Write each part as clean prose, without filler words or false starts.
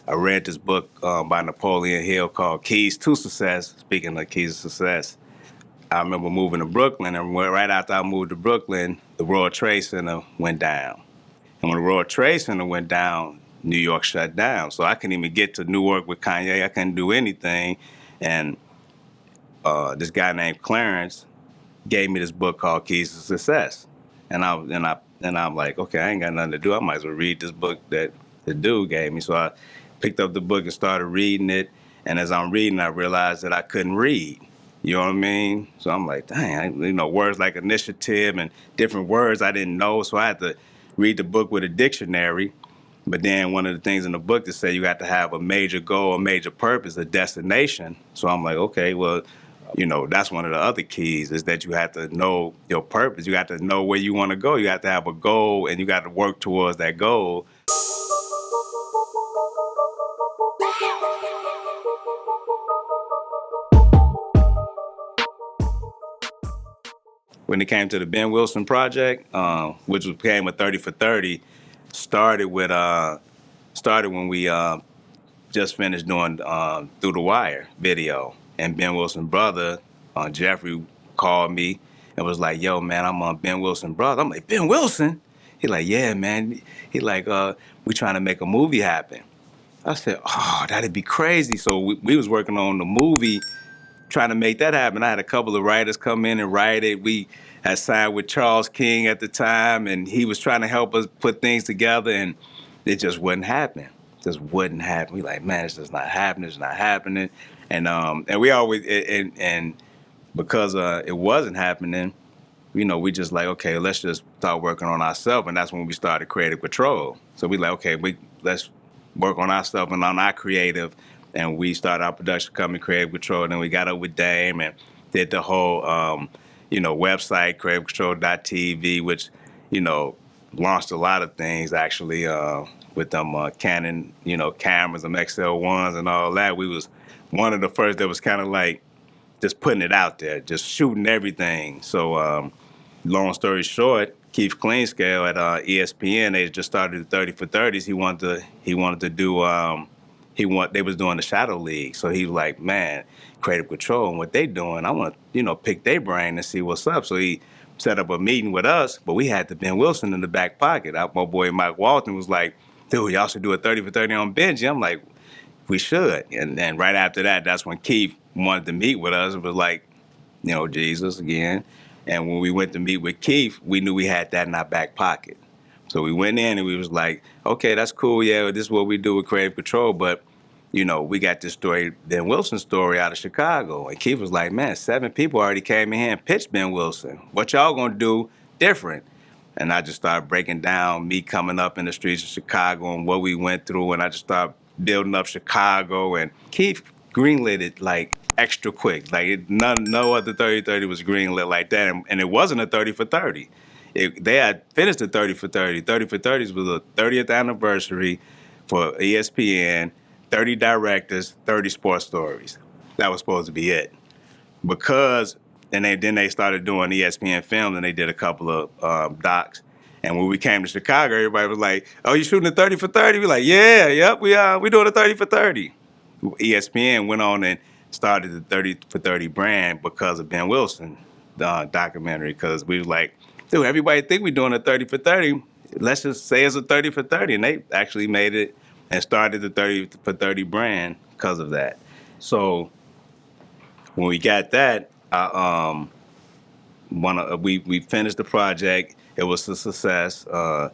I read this book by Napoleon Hill called Keys to Success. Speaking of keys to success, I remember moving to Brooklyn, and right after I moved to Brooklyn, the World Trade Center went down. And when the World Trade Center went down, New York shut down. So I couldn't even get to Newark with Kanye. I couldn't do anything. And this guy named Clarence gave me this book called Keys to Success. And I'm like, okay, I ain't got nothing to do. I might as well read this book that the dude gave me. So I picked up the book and started reading it. And as I'm reading, I realized that I couldn't read. You know what I mean? So I'm like, dang, words like initiative and different words I didn't know. So I had to read the book with a dictionary. But then one of the things in the book that said you got to have a major goal, a major purpose, a destination. So I'm like, okay, well, that's one of the other keys is that you have to know your purpose. You have to know where you want to go. You have to have a goal, and you got to work towards that goal. When it came to the Ben Wilson project, which became a 30 for 30, started when we just finished doing Through the Wire video. And Ben Wilson's brother, Jeffrey, called me and was like, yo, man, I'm on Ben Wilson's brother. I'm like, Ben Wilson? He like, yeah, man. He like, we trying to make a movie happen. I said, oh, that'd be crazy. So we was working on the movie, trying to make that happen. I had a couple of writers come in and write it. We had signed with Charles King at the time, and he was trying to help us put things together, and it just wouldn't happen. Just wouldn't happen. We like, man, it's just not happening. It's not happening. And we always and because it wasn't happening, we just like, okay, let's just start working on ourselves, and that's when we started Creative Control. So we like, okay, let's work on ourselves and on our creative, and we started our production company, Creative Control. And then we got up with Dame and did the whole, website, creativecontrol.tv, which, launched a lot of things actually with them Canon, cameras, them XL1s and all that. We was one of the first that was kind of like just putting it out there, just shooting everything. So long story short, Keith Cleanscale at ESPN, they just started the 30 for 30s. He wanted to do they was doing the Shadow League. So he was like, man, Creative Control and what they doing, I want to, pick their brain and see what's up. So he set up a meeting with us, but we had the Ben Wilson in the back pocket. My boy Mike Walton was like, dude, y'all should do a 30 for 30 on Benji. I'm like, we should. And then right after that, that's when Keith wanted to meet with us. It was like, Jesus again. And when we went to meet with Keith, we knew we had that in our back pocket. So we went in and we was like, okay, that's cool. Yeah, this is what we do with Creative Control. But, we got this story, Ben Wilson story out of Chicago. And Keith was like, man, 7 people already came in here and pitched Ben Wilson. What y'all gonna do different? And I just started breaking down me coming up in the streets of Chicago and what we went through. And I just started building up Chicago. And Keith greenlit it like extra quick. Like no other 30-30 was greenlit like that. And it wasn't a 30 for 30. They had finished the 30 for 30. 30 for 30s was a 30th anniversary for ESPN, 30 directors, 30 sports stories. That was supposed to be it. Then they started doing ESPN Film, and they did a couple of docs. And when we came to Chicago, everybody was like, oh, you shooting a 30 for 30? We're like, yeah, yep, we doing a 30 for 30. ESPN went on and started the 30 for 30 brand because of Ben Wilson documentary, because we was like, dude, everybody think we're doing a 30 for 30. Let's just say it's a 30 for 30. And they actually made it and started the 30 for 30 brand because of that. So when we got that, we finished the project. It was a success. One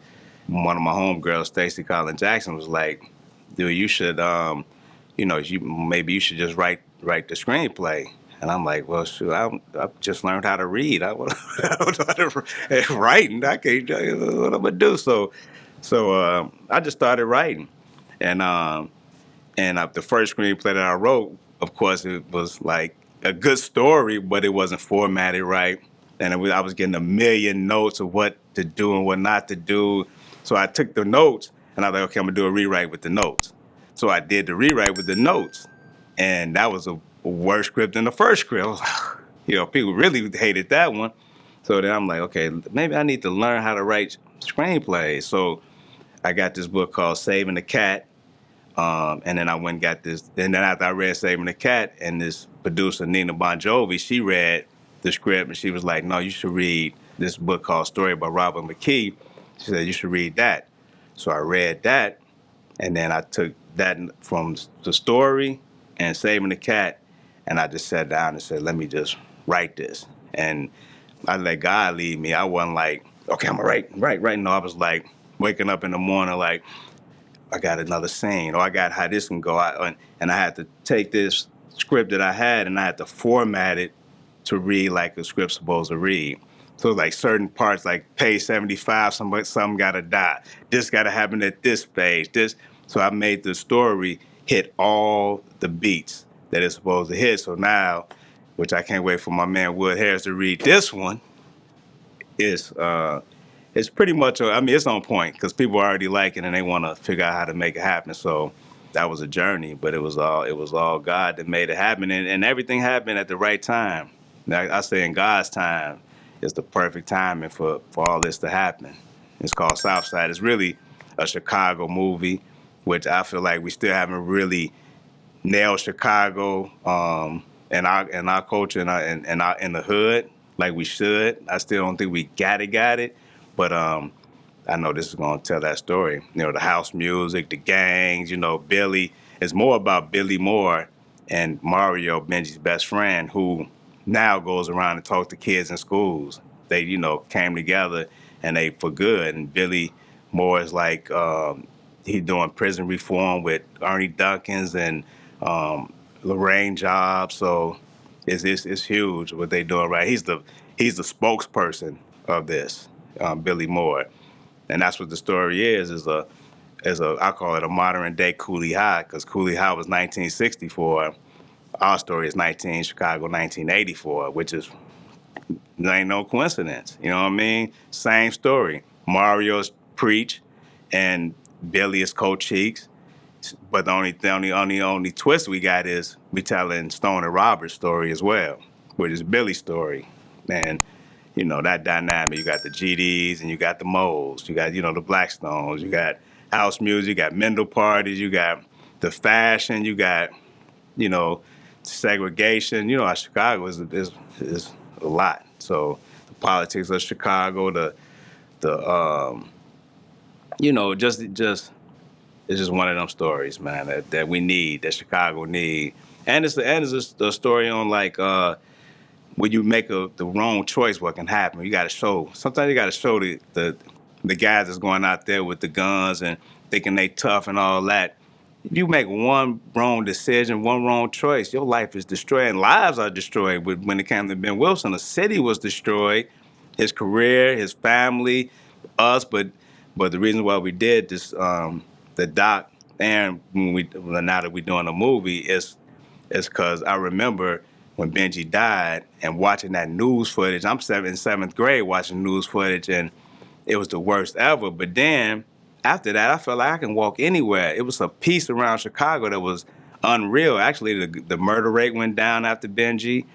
of my homegirls, Stacy Collin Jackson, was like, dude, you should, maybe you should just write the screenplay. And I'm like, well, shoot, I just learned how to read. I don't know how to write, and I can't tell you what I'm gonna do. So I just started writing, and the first screenplay that I wrote, of course, it was like a good story, but it wasn't formatted right, and I was getting a million notes of what to do and what not to do. So I took the notes, and I was like, okay, I'm gonna do a rewrite with the notes. So I did the rewrite with the notes, and that was a worse script than the first script. People really hated that one. So then I'm like, okay, maybe I need to learn how to write screenplays. So I got this book called Saving the Cat And then I went and got this. And then after I read Saving the Cat, and this producer, Nina Bon Jovi, she read the script and she was like, no, you should read this book called Story by Robert McKee. She said, you should read that. So I read that, and then I took that from the story and Saving the Cat, and I just sat down and said, let me just write this. And I let God lead me. I wasn't like, okay, I'm gonna write. No, I was like waking up in the morning like, I got another scene, or I got how this can go. And I had to take this script that I had and I had to format it to read like a script's supposed to read. So like certain parts, like page 75, something got to die. This got to happen at this page. So I made the story hit all the beats that it's supposed to hit. So now, which I can't wait for my man Wood Harris to read this one, is it's pretty much, I mean, it's on point because people already like it and they want to figure out how to make it happen. So that was a journey, but it was all God that made it happen, and everything happened at the right time. I say in God's time is the perfect timing for all this to happen. It's called Southside. It's really a Chicago movie, which I feel like we still haven't really nailed Chicago and our culture and our in the hood like we should. I still don't think we got it. But I know this is gonna tell that story. You know, the house music, the gangs. You know, Billy. It's more about Billy Moore and Mario, Benji's best friend, who now goes around and talks to kids in schools. They, came together and they for good. And Billy Moore is like he doing prison reform with Ernie Duckins and Lorraine Jobs. So it's huge what they doing right. He's the spokesperson of this, Billy Moore, and that's what the story is a I call it a modern day Cooley High, because Cooley High was 1964. Our story is Chicago 1984, which is ain't no coincidence. You know what I mean? Same story. Mario's Preach, and Billy is Coach Cheeks. But the only twist we got is we telling Stoner Roberts' story as well, which is Billy's story. And, that dynamic. You got the GDs and you got the Moles. You got, the Blackstones. You got house music. You got Mendel parties. You got the fashion. You got, segregation. Chicago is a lot. So the politics of Chicago, just it's just one of them stories, man, that we need, that Chicago need. And it's a story on like when you make the wrong choice, what can happen. You got to show. Sometimes you got to show the guys that's going out there with the guns and thinking they tough and all that. If you make one wrong decision, one wrong choice, your life is destroyed, and lives are destroyed. When it came to Ben Wilson, the city was destroyed, his career, his family, us. But the reason why we did this, the doc, and now that we're doing a movie, is because I remember when Benji died and watching that news footage. I'm in seventh grade watching news footage, and it was the worst ever. But then after that, I felt like I can walk anywhere. It was a peace around Chicago that was unreal. Actually, the murder rate went down after Benji,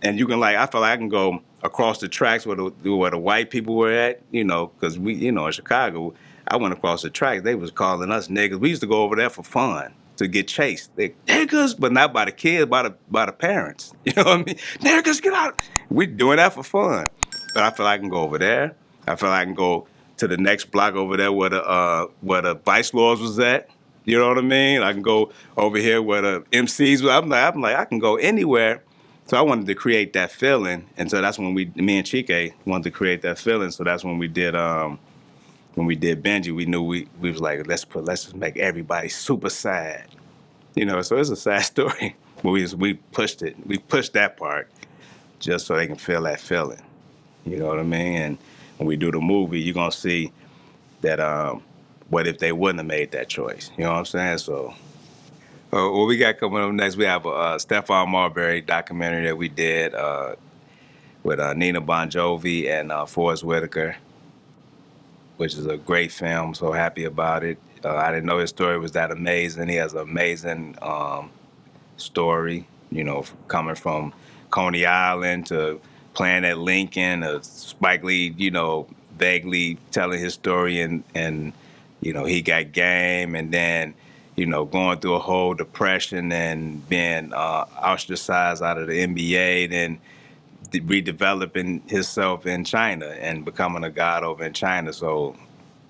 and you can I felt like I can go across the tracks where the white people were at, because we, in Chicago, I went across the tracks. They was calling us niggas. We used to go over there for fun, to get chased. They niggas, but not by the kids, by the parents. You know what I mean? Niggas, get out. We doing that for fun. But I feel like I can go over there. I feel like I can go to the next block over there where the Vice Lords was at. You know what I mean? I can go over here where the MCs were. I'm like, I can go anywhere. So I wanted to create that feeling, and so that's when me and Chike wanted to create that feeling. So that's when we did Benji. We knew we was like, let's just make everybody super sad, So it's a sad story, but we pushed it. We pushed that part just so they can feel that feeling. You know what I mean? And when we do the movie, you're gonna see that what if they wouldn't have made that choice? You know what I'm saying? So. What we got coming up next, we have a Stephon Marbury documentary that we did with Nina Bon Jovi and Forrest Whitaker, which is a great film. So happy about it. I didn't know his story was that amazing. He has an amazing story, coming from Coney Island to playing at Lincoln, Spike Lee, vaguely telling his story and he got game, and then going through a whole depression and being ostracized out of the NBA, then redeveloping himself in China and becoming a god over in China. So,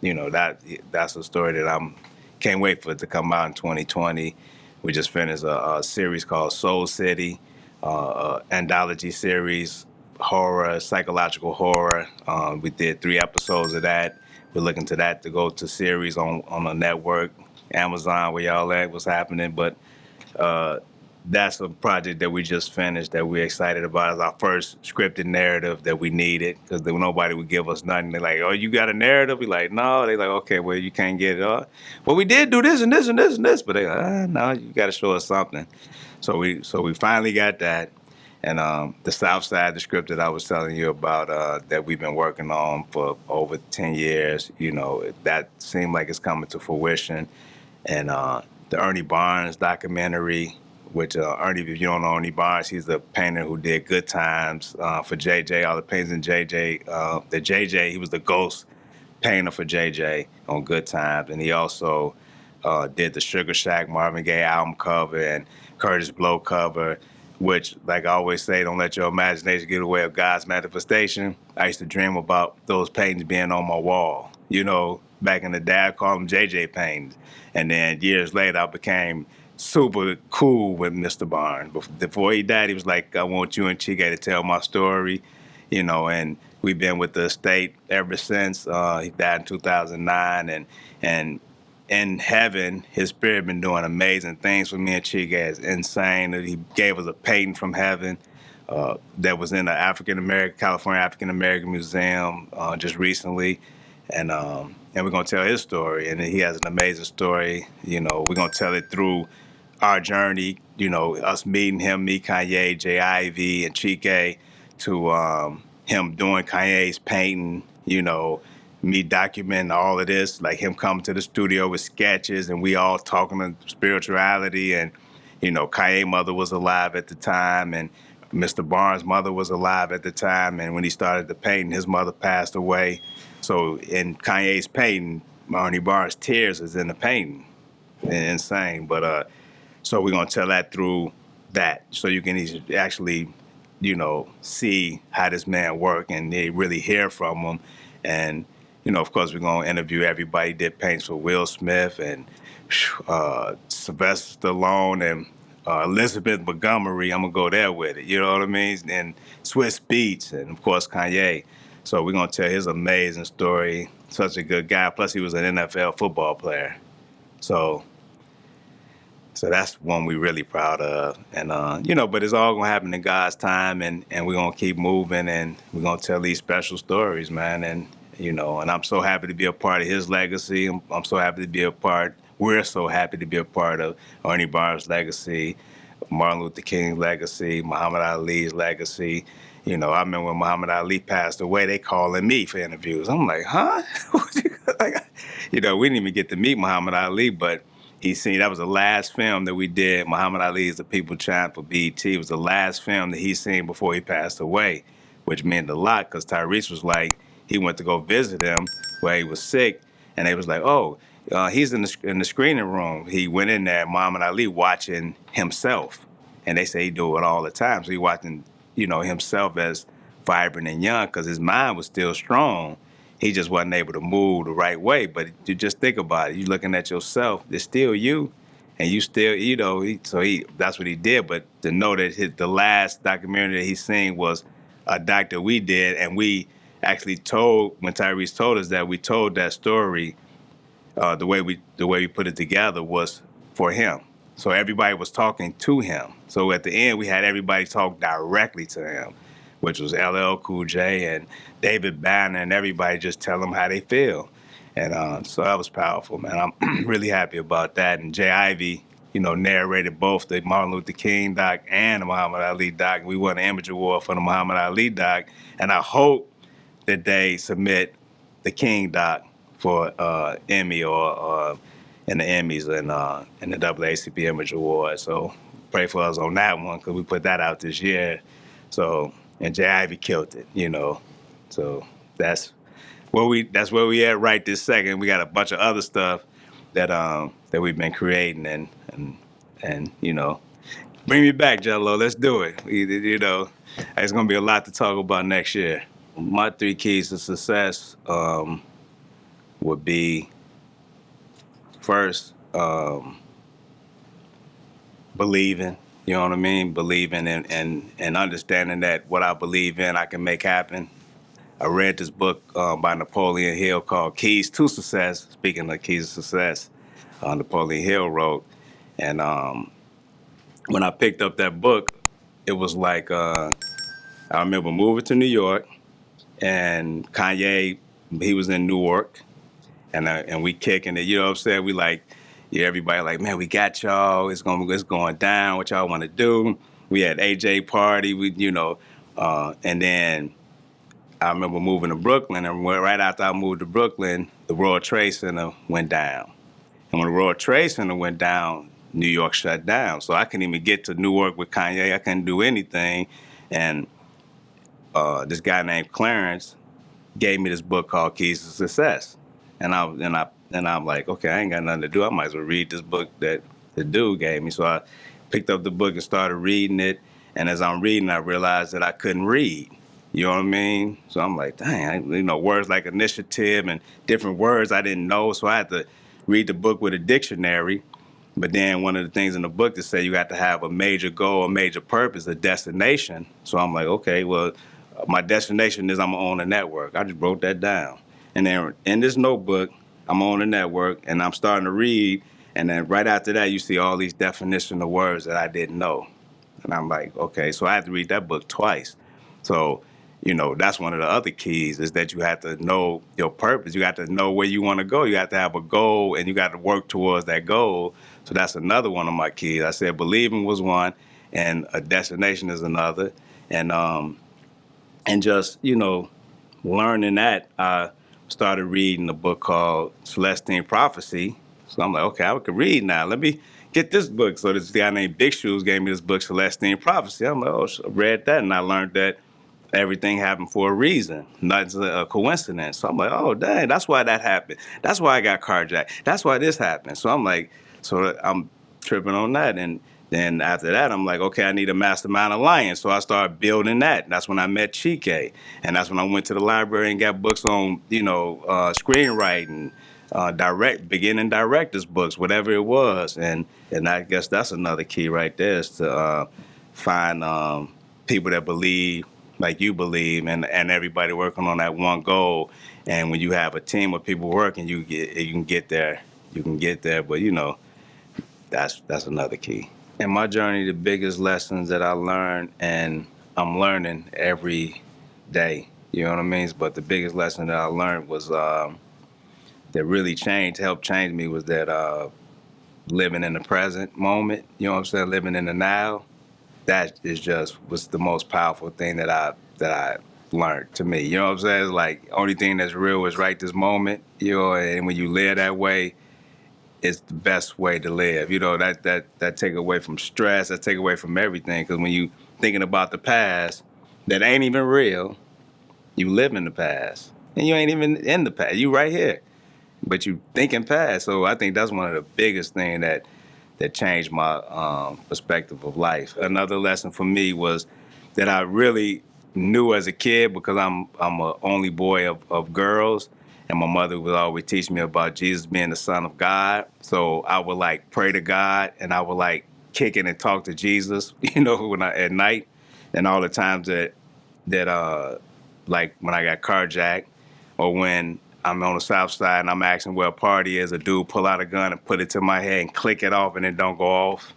that's a story that can't wait for it to come out in 2020. We just finished a series called Soul City, anthology series, horror, psychological horror. We did 3 episodes of that. We're looking to that to go to series on a network, Amazon, where y'all at, what's happening. But that's a project that we just finished that we're excited about. It's our first scripted narrative that we needed because nobody would give us nothing. They're like, "Oh, you got a narrative?" We like, "No." They're like, "Okay, well, you can't get it." Well, we did do this and this and this and this, but they like, "No, you got to show us something." So we finally got that. And the South Side, the script that I was telling you about that we've been working on for over 10 years, that seemed like it's coming to fruition. And the Ernie Barnes documentary, which Ernie, if you don't know Ernie Barnes, he's the painter who did Good Times for JJ, all the paintings in JJ. The JJ, he was the ghost painter for JJ on Good Times. And he also did the Sugar Shack Marvin Gaye album cover and Curtis Blow cover, which, like I always say, don't let your imagination get away with God's manifestation. I used to dream about those paintings being on my wall. Back in the day, I called them JJ paintings. And then years later, I became super cool with Mr. Barnes. Before he died, he was like, "I want you and Chike to tell my story," and we've been with the estate ever since. He died in 2009, and in heaven, his spirit been doing amazing things for me and Chike. It's insane that he gave us a painting from heaven that was in the California African American Museum just recently, and we're gonna tell his story. And he has an amazing story. We're gonna tell it through our journey. Us meeting him, me, Kanye, J. Ivy, and Chike, to him doing Kanye's painting. Me documenting all of this, like him coming to the studio with sketches, and we all talking to spirituality. And Kanye's mother was alive at the time, and Mr. Barnes' mother was alive at the time. And when he started the painting, his mother passed away. So in Kanye's painting, Ernie Barnes' tears is in the painting. Insane. But so we're gonna tell that through that, so you can actually, see how this man work, and they really hear from him. And of course, we're gonna interview everybody. Did paints for Will Smith and Sylvester Stallone and Elizabeth Montgomery. I'm gonna go there with it. You know what I mean? And Swiss Beats, and of course Kanye. So we're gonna tell his amazing story. Such a good guy. Plus, he was an NFL football player. So that's one we're really proud of. And, but it's all going to happen in God's time, and we're going to keep moving, and we're going to tell these special stories, man. And, and I'm so happy to be a part of his legacy. I'm so happy to be we're so happy to be a part of Ernie Barnes' legacy, Martin Luther King's legacy, Muhammad Ali's legacy. I remember when Muhammad Ali passed away, they calling me for interviews. I'm like, huh? We didn't even get to meet Muhammad Ali, but that was the last film that we did. Muhammad Ali is the People Champ for BET. It was the last film that he seen before he passed away, which meant a lot because Tyrese was like, he went to go visit him where he was sick, and they was like, "Oh, he's in the screening room." He went in there, Muhammad Ali watching himself, and they say he do it all the time. So he watching, himself as vibrant and young because his mind was still strong. He just wasn't able to move the right way. But you just think about it. You're looking at yourself. It's still you. And you still, that's what he did. But to know that the last documentary that he seen was a doc that we did, and we actually when Tyrese told us that, we told that story, the way we put it together was for him. So everybody was talking to him. So at the end, we had everybody talk directly to him, which was LL Cool J and David Banner, and everybody just tell them how they feel. And so that was powerful, man. I'm really happy about that. And Jay Ivy, narrated both the Martin Luther King doc and the Muhammad Ali doc. We won an Image Award for the Muhammad Ali doc, and I hope that they submit the King doc for Emmy or in the Emmys and the NAACP Image Award. So pray for us on that one because we put that out this year. So, and Jay Ivy killed it, So that's where we at right this second. We got a bunch of other stuff that we've been creating and bring me back, Jello. Let's do it. It's gonna be a lot to talk about next year. My 3 keys to success would be first, believing. You know what I mean? Believing and understanding that what I believe in, I can make happen. I read this book by Napoleon Hill called Keys to Success. Speaking of keys to success, Napoleon Hill wrote. And when I picked up that book, it was like I remember moving to New York, and Kanye, he was in Newark, and we kicking it. You know what I'm saying? We like, yeah, everybody like, man, we got y'all. It's going down. What y'all want to do? We had AJ party. And then I remember moving to Brooklyn, and right after I moved to Brooklyn, the World Trade Center went down. And when the World Trade Center went down, New York shut down. So I couldn't even get to Newark with Kanye. I couldn't do anything. And this guy named Clarence gave me this book called Keys to Success. And I'm like, okay, I ain't got nothing to do. I might as well read this book that the dude gave me. So I picked up the book and started reading it. And as I'm reading, I realized that I couldn't read. You know what I mean? So I'm like, dang, words like initiative and different words I didn't know. So I had to read the book with a dictionary. But then one of the things in the book that said you got to have a major goal, a major purpose, a destination. So I'm like, okay, well, my destination is I'm gonna own a network. I just wrote that down. And then in this notebook, I'm on a network and I'm starting to read. And then right after that, you see all these definitions of words that I didn't know. And I'm like, okay, so I had to read that book twice. So, that's one of the other keys is that you have to know your purpose. You got to know where you want to go. You have to have a goal and you got to work towards that goal. So that's another one of my keys. I said believing was one and a destination is another. And just, learning that, I started reading a book called Celestine Prophecy. So I'm like, okay, I can read now. Let me get this book. So this guy named Big Shoes gave me this book, Celestine Prophecy. I'm like, oh, so I read that and I learned that everything happened for a reason, not a coincidence. So I'm like, oh, dang, that's why that happened. That's why I got carjacked. That's why this happened. So I'm tripping on that. And then after that, I'm like, okay, I need a mastermind alliance. So I started building that. That's when I met Chike. And that's when I went to the library and got books on, screenwriting, beginning directors books, whatever it was. And I guess that's another key right there is to find people that believe like you believe and everybody working on that one goal. And when you have a team of people working, you can get there. But that's another key. In my journey, the biggest lessons that I learned, and I'm learning every day, you know what I mean? But the biggest lesson that I learned was that really helped change me was that living in the present moment, you know what I'm saying? Living in the now. That was the most powerful thing that I learned to me. You know what I'm saying? It's like only thing that's real is right this moment, and when you live that way, it's the best way to live. That take away from stress, that take away from everything. Because when you thinking about the past that ain't even real, you live in the past. And you ain't even in the past. You right here. But you thinking past. So I think that's one of the biggest things that changed my perspective of life. Another lesson for me was that I really knew as a kid because I'm a only boy of girls, and my mother would always teach me about Jesus being the Son of God. So I would like pray to God, and I would like kick it and talk to Jesus, at night, and all the times that like when I got carjacked or when I'm on the south side and I'm asking where a party is, a dude pull out a gun and put it to my head and click it off and it don't go off.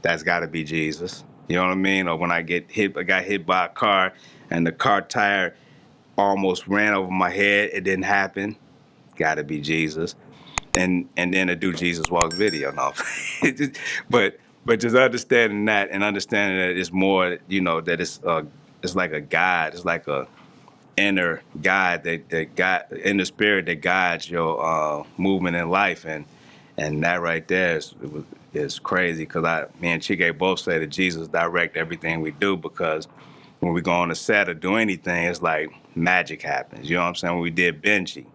That's got to be Jesus. You know what I mean? Or when I got hit by a car and the car tire almost ran over my head, it didn't happen. Got to be Jesus. And then to do Jesus Walks video. No. but just understanding that and understanding that it's more, that it's like a guide. It's like a inner guide inner spirit that guides your movement in life, and that right there is crazy because me and Chike both say that Jesus direct everything we do, because when we go on the set or do anything, it's like magic happens. You know what I'm saying? When we did Benji,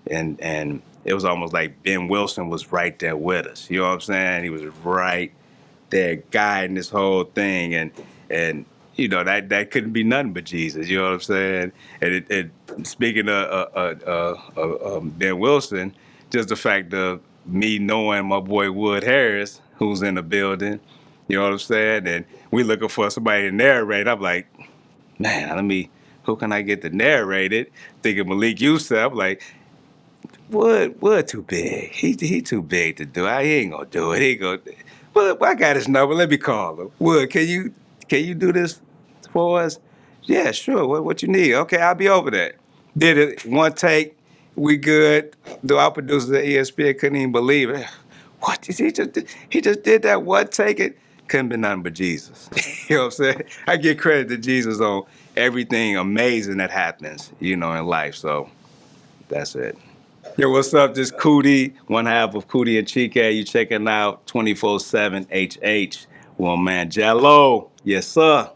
and it was almost like Ben Wilson was right there with us. You know what I'm saying? He was right there guiding this whole thing, and you know that couldn't be nothing but Jesus. You know what I'm saying? And speaking of Ben Wilson, just the fact of me knowing my boy Wood Harris, who's in the building, you know what I'm saying, and we looking for somebody to narrate. I'm like, man, who can I get to narrate it? Thinking Malik Yusuf, I'm like, Wood too big. He too big to do it. He ain't gonna do it. He ain't gonna. But I got his number. Let me call him. Wood, can you do this for us? Yeah, sure. What you need? Okay, I'll be over there. Did it one take. We good. Our producer at ESPN couldn't even believe it. What? He just did that one take. It couldn't be nothing but Jesus. You know what I'm saying? I give credit to Jesus on everything amazing that happens, you know, in life. So that's it. Yo, what's up? This Coodie, one half of Coodie and Chike. You checking out 24/7 HH. Well, man, Jello. Yes, sir.